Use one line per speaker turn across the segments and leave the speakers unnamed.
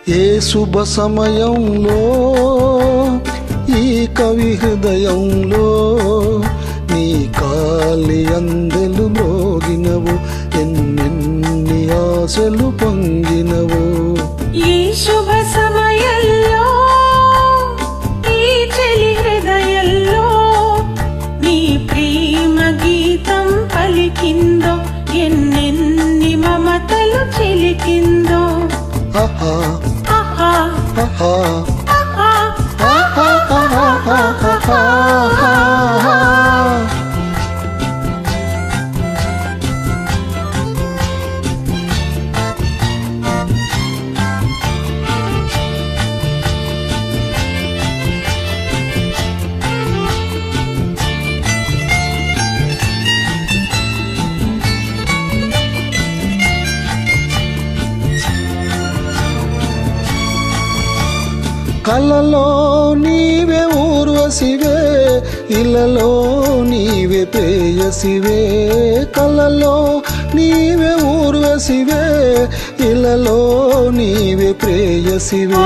ఏ శుభ సమయంలో ఈ కవి హృదయంలో నీ కాలి అందెలు మ్రోగినవు, ఎన్నెన్ని ఆశలు పొంగినవు.
ఈ శుభ సమయంలో ఈ చెలి హృదయంలో నీ ప్రేమ గీతం పలికిందో, ఎన్నెన్ని మమతలు చిలికిందో.
ఆహా
ఆహా
ఆహా
ఆహా
కలలో నీవే ఊర్వశివే, ఇలలో నీవే ప్రేయసివే. కలలో నీవే ఊర్వశివే, ఇలలో నీవే ప్రేయసివే.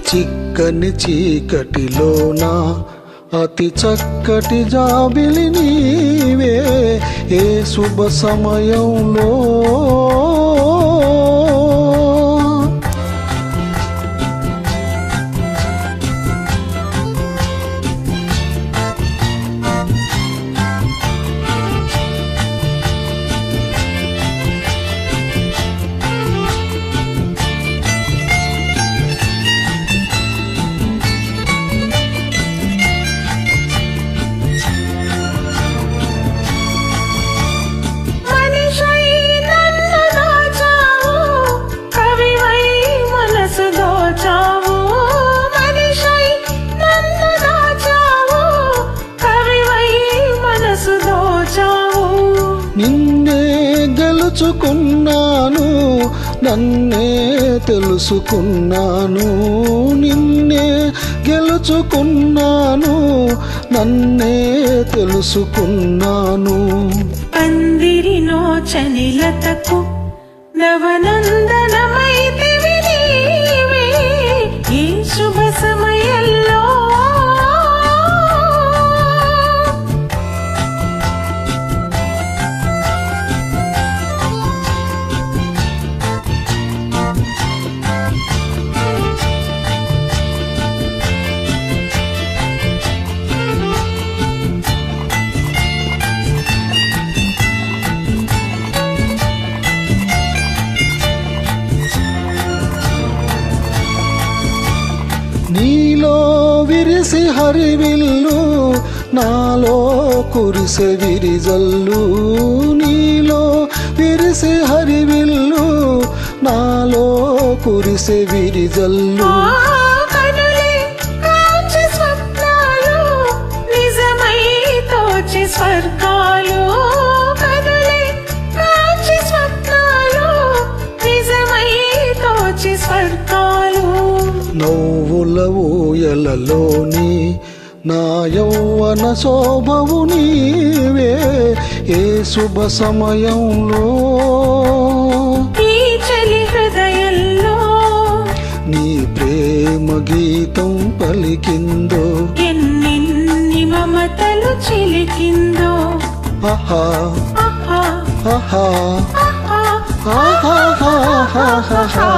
చిక్కని చీకటిలోనా అతి చక్కటి జాబిలి నీవే, ఏ శుభ సమయంలో నిన్నే గెలుచుకున్నాను, నన్నే తెలుసుకున్నాను. నిన్నే గెలుచుకున్నాను, నన్నే తెలుసుకున్నాను.
పందిరినో చనిలతకు నవనందనమైతివి నీవే, ఈ శుభ సమయంలో
నీలో విరిసి హరివిల్లు, నాలో కురిసె విరిజల్లు. నీలో విరిసి హరివిల్లు, నాలో కురిసె విరిజల్లు.
స్వర్గాలు కనులే కాంచి స్వప్నాలు, నిజమై తోచి స్వర్గాలు.
నవ్వుల ఊయలలోని నా యౌవన శోభవు నీవే, ఏ శుభ సమయంలో
ఈ చలి హృదయంలో
నీ ప్రేమ గీతం పలికిందో,
ఎన్నెన్ని మమతలు చిలికిందో.
ఆహా
ఆహా
ఆహా
ఆహా
ఆహా ఆహా ఆహా.